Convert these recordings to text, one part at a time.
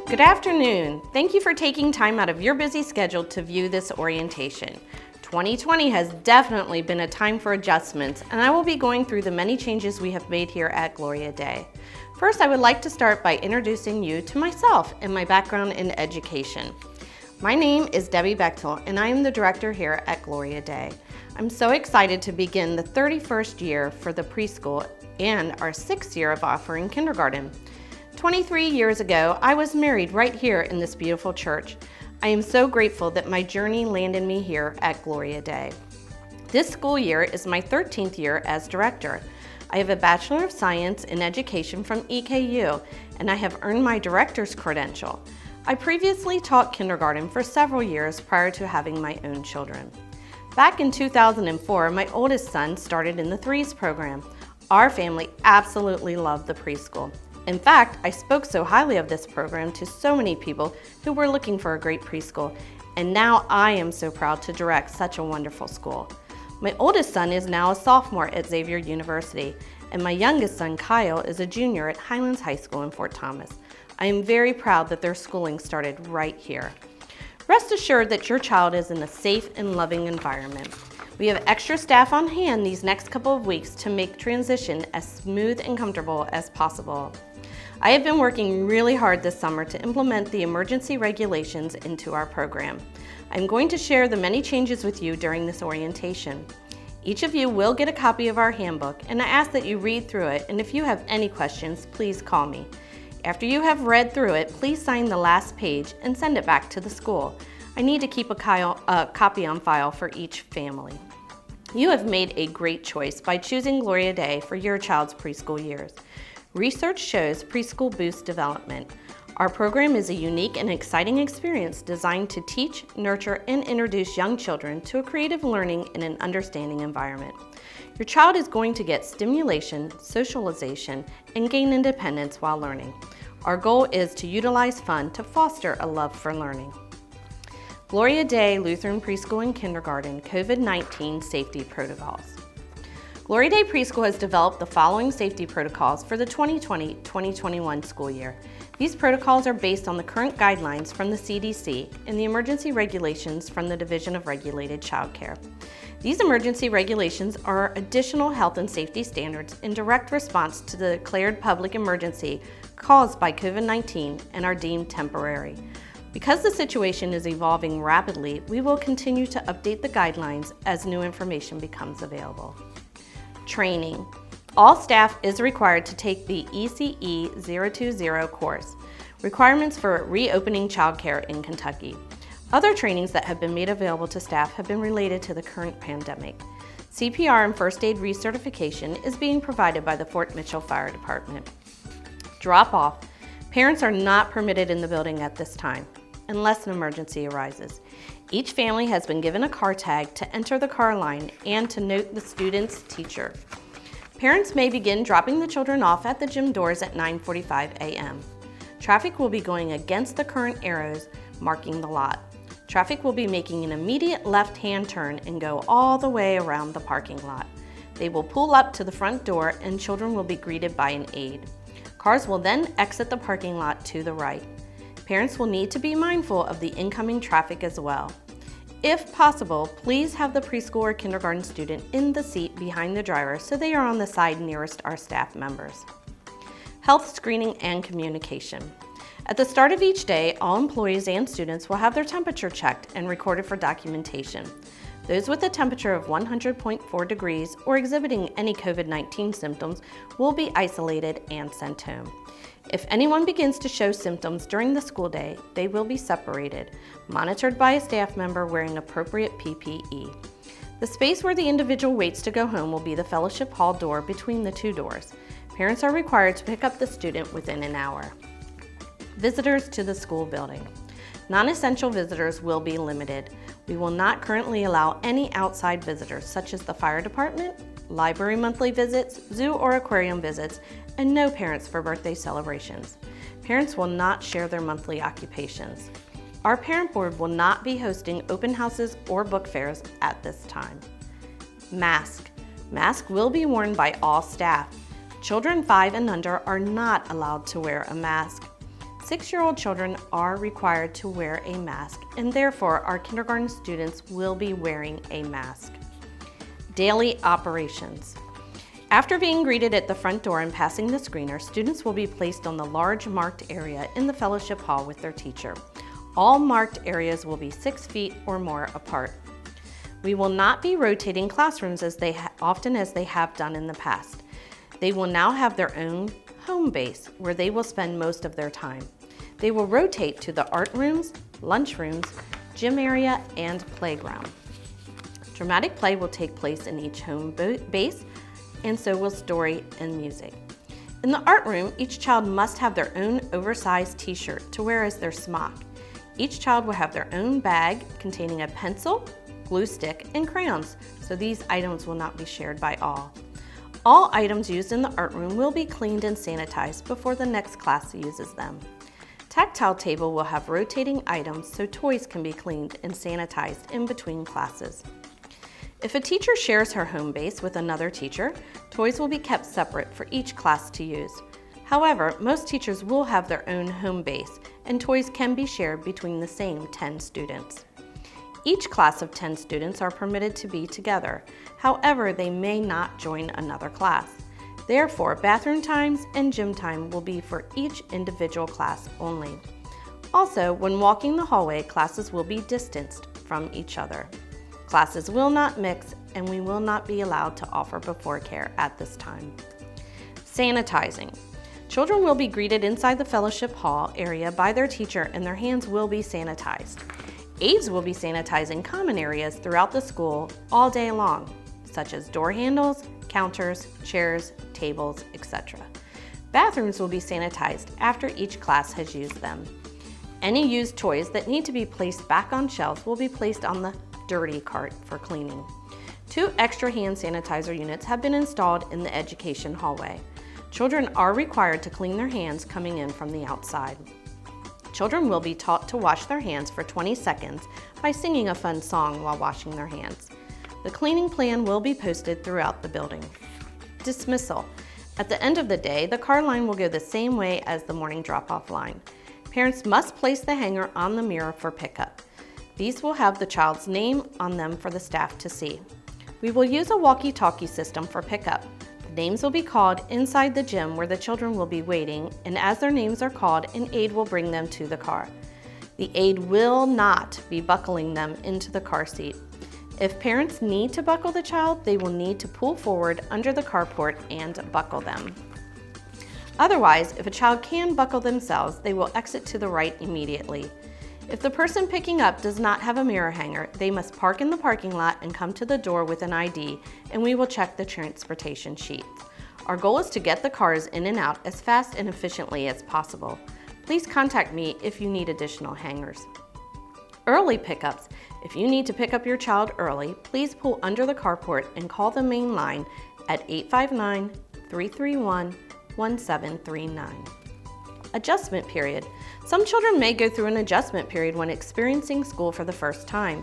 Good afternoon. Thank you for taking time out of your busy schedule to view this orientation. 2020 has definitely been a time for adjustments, and I will be going through the many changes we have made here at Gloria Day. First, I would like to start by introducing you to myself and my background in education. My name is Debbie Bechtel, and I am the director here at Gloria Day. I'm so excited to begin the 31st year for the preschool and our 6th year of offering kindergarten. 23 years ago, I was married right here in this beautiful church. I am so grateful that my journey landed me here at Gloria Day. This school year is my 13th year as director. I have a Bachelor of Science in Education from EKU, and I have earned my director's credential. I previously taught kindergarten for several years prior to having my own children. Back in 2004, my oldest son started in the Threes program. Our family absolutely loved the preschool. In fact, I spoke so highly of this program to so many people who were looking for a great preschool, and now I am so proud to direct such a wonderful school. My oldest son is now a sophomore at Xavier University, and my youngest son, Kyle, is a junior at Highlands High School in Fort Thomas. I am very proud that their schooling started right here. Rest assured that your child is in a safe and loving environment. We have extra staff on hand these next couple of weeks to make transition as smooth and comfortable as possible. I have been working really hard this summer to implement the emergency regulations into our program. I'm going to share the many changes with you during this orientation. Each of you will get a copy of our handbook, and I ask that you read through it, and if you have any questions, please call me. After you have read through it, please sign the last page and send it back to the school. I need to keep a copy on file for each family. You have made a great choice by choosing Gloria Day for your child's preschool years. Research shows preschool boosts development. Our program is a unique and exciting experience designed to teach, nurture, and introduce young children to a creative learning in an understanding environment. Your child is going to get stimulation, socialization, and gain independence while learning. Our goal is to utilize fun to foster a love for learning. Gloria Day Lutheran Preschool and Kindergarten COVID-19 Safety Protocols. Gloria Day Preschool has developed the following safety protocols for the 2020-2021 school year. These protocols are based on the current guidelines from the CDC and the emergency regulations from the Division of Regulated Child Care. These emergency regulations are additional health and safety standards in direct response to the declared public emergency caused by COVID-19 and are deemed temporary. Because the situation is evolving rapidly, we will continue to update the guidelines as new information becomes available. Training. All staff is required to take the ECE 020 course, requirements for reopening childcare in Kentucky. Other trainings that have been made available to staff have been related to the current pandemic. CPR and first aid recertification is being provided by the Fort Mitchell Fire Department. Drop off. Parents are not permitted in the building at this time, unless an emergency arises. Each family has been given a car tag to enter the car line and to note the student's teacher. Parents may begin dropping the children off at the gym doors at 9:45 a.m. Traffic will be going against the current arrows marking the lot. Traffic will be making an immediate left-hand turn and go all the way around the parking lot. They will pull up to the front door and children will be greeted by an aide. Cars will then exit the parking lot to the right. Parents will need to be mindful of the incoming traffic as well. If possible, please have the preschool or kindergarten student in the seat behind the driver so they are on the side nearest our staff members. Health screening and communication. At the start of each day, all employees and students will have their temperature checked and recorded for documentation. Those with a temperature of 100.4 degrees or exhibiting any COVID-19 symptoms will be isolated and sent home. If anyone begins to show symptoms during the school day, they will be separated, monitored by a staff member wearing appropriate PPE. The space where the individual waits to go home will be the fellowship hall door between the two doors. Parents are required to pick up the student within an hour. Visitors to the school building. Non-essential visitors will be limited. We will not currently allow any outside visitors, such as the fire department, library monthly visits, zoo or aquarium visits, and no parents for birthday celebrations. Parents will not share their monthly occupations. Our parent board will not be hosting open houses or book fairs at this time. Mask. Mask will be worn by all staff. Children 5 and under are not allowed to wear a mask. 6-year-old children are required to wear a mask, and therefore our kindergarten students will be wearing a mask. Daily operations. After being greeted at the front door and passing the screener, students will be placed on the large marked area in the fellowship hall with their teacher. All marked areas will be 6 feet or more apart. We will not be rotating classrooms as often as they have done in the past. They will now have their own home base where they will spend most of their time. They will rotate to the art rooms, lunch rooms, gym area, and playground. Dramatic play will take place in each home base, and so will story and music. In the art room, each child must have their own oversized t-shirt to wear as their smock. Each child will have their own bag containing a pencil, glue stick, and crayons, so these items will not be shared by all. All items used in the art room will be cleaned and sanitized before the next class uses them. Tactile table will have rotating items so toys can be cleaned and sanitized in between classes. If a teacher shares her home base with another teacher, toys will be kept separate for each class to use. However, most teachers will have their own home base, and toys can be shared between the same 10 students. Each class of 10 students are permitted to be together. However, they may not join another class. Therefore, bathroom times and gym time will be for each individual class only. Also, when walking the hallway, classes will be distanced from each other. Classes will not mix, and we will not be allowed to offer before care at this time. Sanitizing. Children will be greeted inside the fellowship hall area by their teacher, and their hands will be sanitized. Aides will be sanitizing common areas throughout the school all day long, such as door handles, counters, chairs, tables, etc. Bathrooms will be sanitized after each class has used them. Any used toys that need to be placed back on shelves will be placed on the dirty cart for cleaning. 2 extra hand sanitizer units have been installed in the education hallway. Children are required to clean their hands coming in from the outside. Children will be taught to wash their hands for 20 seconds by singing a fun song while washing their hands. The cleaning plan will be posted throughout the building. Dismissal. At the end of the day, the car line will go the same way as the morning drop-off line. Parents must place the hanger on the mirror for pickup. These will have the child's name on them for the staff to see. We will use a walkie-talkie system for pickup. The names will be called inside the gym where the children will be waiting, and as their names are called, an aide will bring them to the car. The aide will not be buckling them into the car seat. If parents need to buckle the child, they will need to pull forward under the carport and buckle them. Otherwise, if a child can buckle themselves, they will exit to the right immediately. If the person picking up does not have a mirror hanger, they must park in the parking lot and come to the door with an ID, and we will check the transportation sheet. Our goal is to get the cars in and out as fast and efficiently as possible. Please contact me if you need additional hangers. Early pickups. If you need to pick up your child early, please pull under the carport and call the main line at 859-331-1739. Adjustment period. Some children may go through an adjustment period when experiencing school for the first time.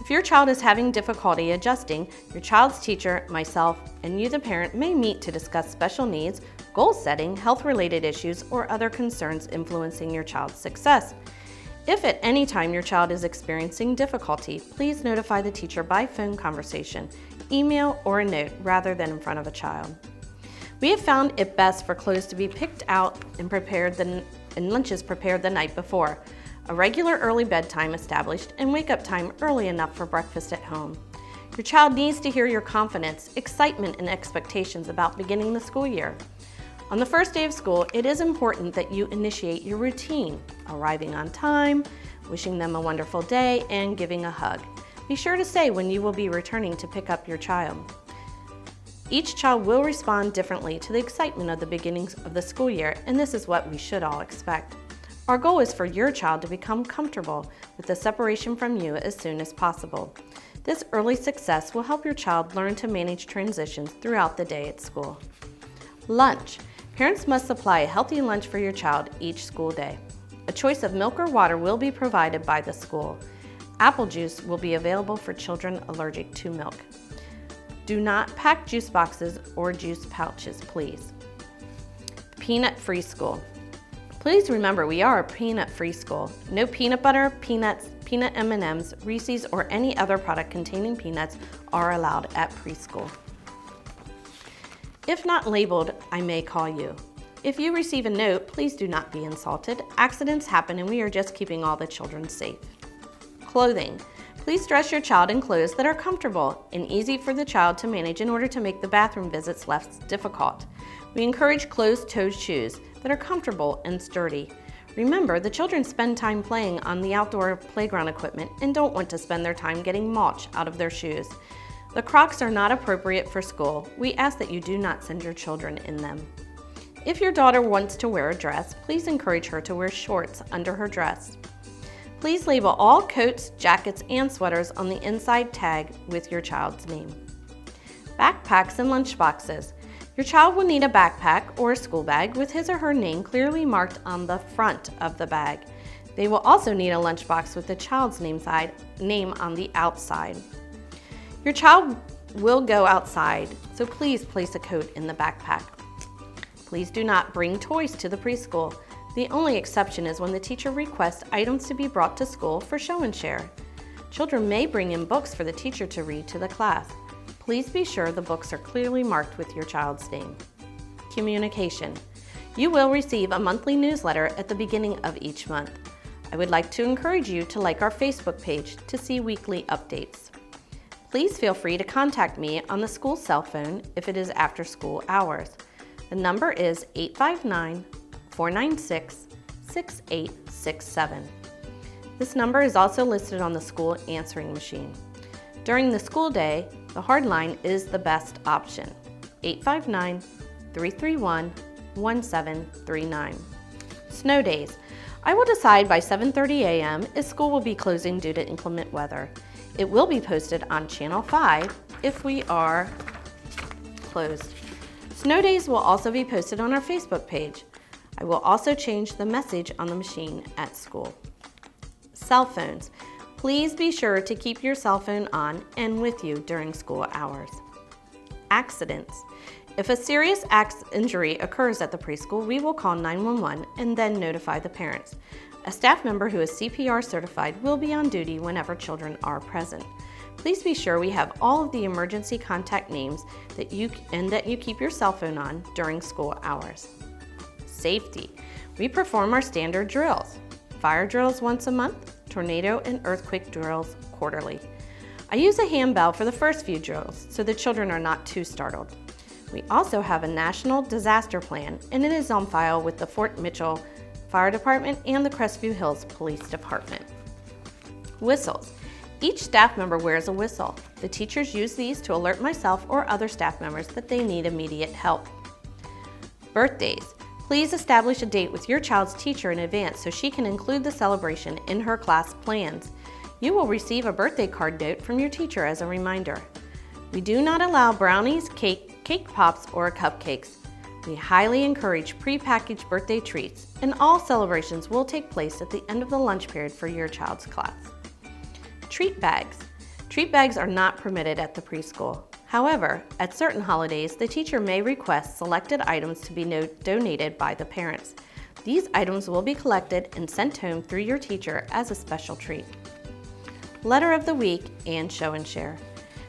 If your child is having difficulty adjusting, your child's teacher, myself, and you the parent may meet to discuss special needs, goal setting, health-related issues, or other concerns influencing your child's success. If at any time your child is experiencing difficulty, please notify the teacher by phone conversation, email, or a note rather than in front of a child. We have found it best for clothes to be picked out and prepared and lunches prepared the night before. A regular early bedtime established and wake-up time early enough for breakfast at home. Your child needs to hear your confidence, excitement, and expectations about beginning the school year. On the first day of school, it is important that you initiate your routine, arriving on time, wishing them a wonderful day, and giving a hug. Be sure to say when you will be returning to pick up your child. Each child will respond differently to the excitement of the beginnings of the school year, and this is what we should all expect. Our goal is for your child to become comfortable with the separation from you as soon as possible. This early success will help your child learn to manage transitions throughout the day at school. Lunch. Parents must supply a healthy lunch for your child each school day. A choice of milk or water will be provided by the school. Apple juice will be available for children allergic to milk. Do not pack juice boxes or juice pouches, please. Peanut-free school. Please remember we are a peanut-free school. No peanut butter, peanuts, peanut M&Ms, Reese's, or any other product containing peanuts are allowed at preschool. If not labeled, I may call you. If you receive a note, please do not be insulted. Accidents happen and we are just keeping all the children safe. Clothing. Please dress your child in clothes that are comfortable and easy for the child to manage in order to make the bathroom visits less difficult. We encourage closed-toed shoes that are comfortable and sturdy. Remember, the children spend time playing on the outdoor playground equipment and don't want to spend their time getting mulch out of their shoes. The Crocs are not appropriate for school. We ask that you do not send your children in them. If your daughter wants to wear a dress, please encourage her to wear shorts under her dress. Please label all coats, jackets, and sweaters on the inside tag with your child's name. Backpacks and lunchboxes. Your child will need a backpack or a school bag with his or her name clearly marked on the front of the bag. They will also need a lunchbox with the child's name on the outside. Your child will go outside, so please place a coat in the backpack. Please do not bring toys to the preschool. The only exception is when the teacher requests items to be brought to school for show and share. Children may bring in books for the teacher to read to the class. Please be sure the books are clearly marked with your child's name. Communication. You will receive a monthly newsletter at the beginning of each month. I would like to encourage you to like our Facebook page to see weekly updates. Please feel free to contact me on the school cell phone if it is after school hours. The number is 859-496-6867. This number is also listed on the school answering machine. During the school day, the hard line is the best option, 859-331-1739. Snow days. I will decide by 7:30 a.m. if school will be closing due to inclement weather. It will be posted on Channel 5 if we are closed. Snow days will also be posted on our Facebook page. I will also change the message on the machine at school. Cell phones. Please be sure to keep your cell phone on and with you during school hours. Accidents. If a serious injury occurs at the preschool, we will call 911 and then notify the parents. A staff member who is CPR certified will be on duty whenever children are present. Please be sure we have all of the emergency contact names that you keep your cell phone on during school hours. Safety. We perform our standard drills. Fire drills once a month, tornado and earthquake drills quarterly. I use a handbell for the first few drills so the children are not too startled. We also have a national disaster plan and it is on file with the Fort Mitchell Fire Department and the Crestview Hills Police Department. Whistles. Each staff member wears a whistle. The teachers use these to alert myself or other staff members that they need immediate help. Birthdays. Please establish a date with your child's teacher in advance so she can include the celebration in her class plans. You will receive a birthday card note from your teacher as a reminder. We do not allow brownies, cake pops, or cupcakes. We highly encourage prepackaged birthday treats, and all celebrations will take place at the end of the lunch period for your child's class. Treat bags. Treat bags are not permitted at the preschool. However, at certain holidays, the teacher may request selected items to be donated by the parents. These items will be collected and sent home through your teacher as a special treat. Letter of the week and show and share.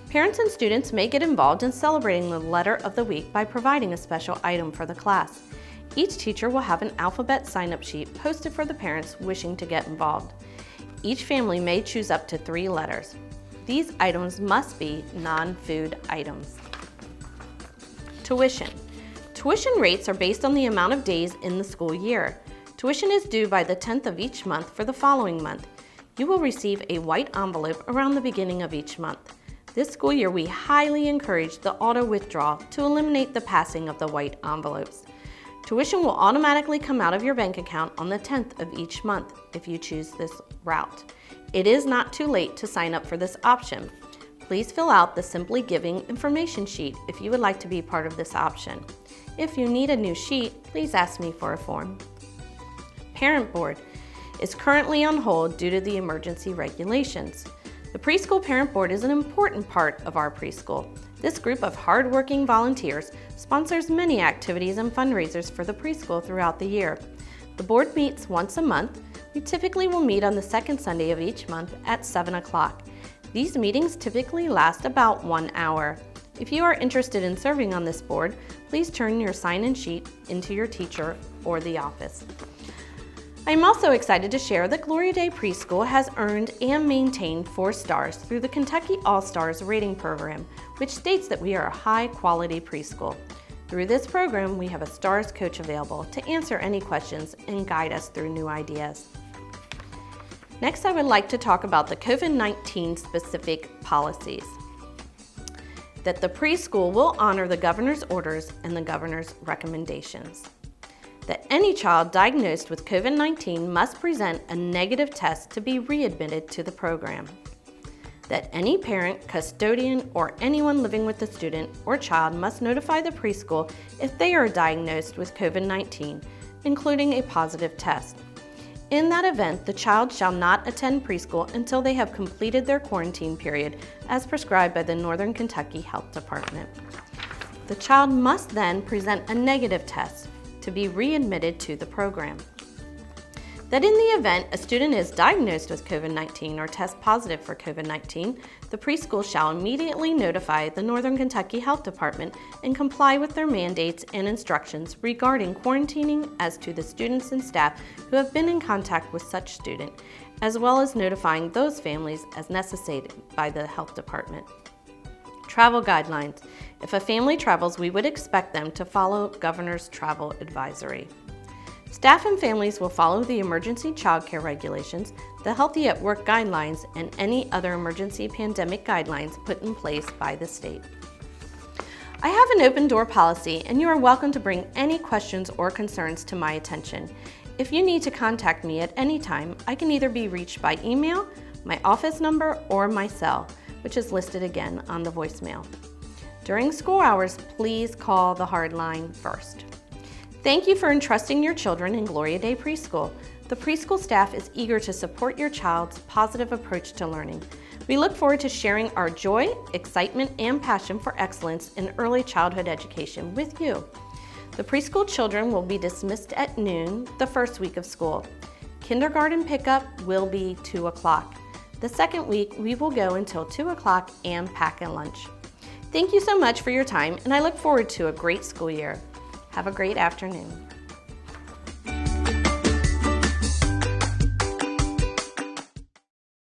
Parents and students may get involved in celebrating the letter of the week by providing a special item for the class. Each teacher will have an alphabet sign-up sheet posted for the parents wishing to get involved. Each family may choose up to 3 letters. These items must be non-food items. Tuition. Tuition rates are based on the amount of days in the school year. Tuition is due by the 10th of each month for the following month. You will receive a white envelope around the beginning of each month. This school year, we highly encourage the auto withdrawal to eliminate the passing of the white envelopes. Tuition will automatically come out of your bank account on the 10th of each month if you choose this route. It is not too late to sign up for this option. Please fill out the Simply Giving information sheet if you would like to be part of this option. If you need a new sheet, please ask me for a form. Parent Board is currently on hold due to the emergency regulations. The Preschool Parent Board is an important part of our preschool. This group of hard-working volunteers sponsors many activities and fundraisers for the preschool throughout the year. The board meets once a month. We typically will meet on the second Sunday of each month at 7 o'clock. These meetings typically last about 1 hour. If you are interested in serving on this board, please turn your sign-in sheet into your teacher or the office. I am also excited to share that Gloria Day Preschool has earned and maintained 4 stars through the Kentucky All-Stars rating program, which states that we are a high-quality preschool. Through this program, we have a STARS coach available to answer any questions and guide us through new ideas. Next, I would like to talk about the COVID-19 specific policies. That the preschool will honor the governor's orders and the governor's recommendations. That any child diagnosed with COVID-19 must present a negative test to be readmitted to the program. That any parent, custodian, or anyone living with the student or child must notify the preschool if they are diagnosed with COVID-19, including a positive test. In that event, the child shall not attend preschool until they have completed their quarantine period as prescribed by the Northern Kentucky Health Department. The child must then present a negative test to be readmitted to the program. That in the event a student is diagnosed with COVID-19 or tests positive for COVID-19, the preschool shall immediately notify the Northern Kentucky Health Department and comply with their mandates and instructions regarding quarantining as to the students and staff who have been in contact with such student, as well as notifying those families as necessitated by the health department. Travel guidelines. If a family travels, we would expect them to follow Governor's travel advisory. Staff and families will follow the emergency childcare regulations, the Healthy at Work guidelines, and any other emergency pandemic guidelines put in place by the state. I have an open door policy, and you are welcome to bring any questions or concerns to my attention. If you need to contact me at any time, I can either be reached by email, my office number, or my cell, which is listed again on the voicemail. During school hours, please call the hard line first. Thank you for entrusting your children in Gloria Day Preschool. The preschool staff is eager to support your child's positive approach to learning. We look forward to sharing our joy, excitement, and passion for excellence in early childhood education with you. The preschool children will be dismissed at noon the first week of school. Kindergarten pickup will be 2 o'clock. The second week, we will go until 2 o'clock and pack a lunch. Thank you so much for your time, and I look forward to a great school year. Have a great afternoon.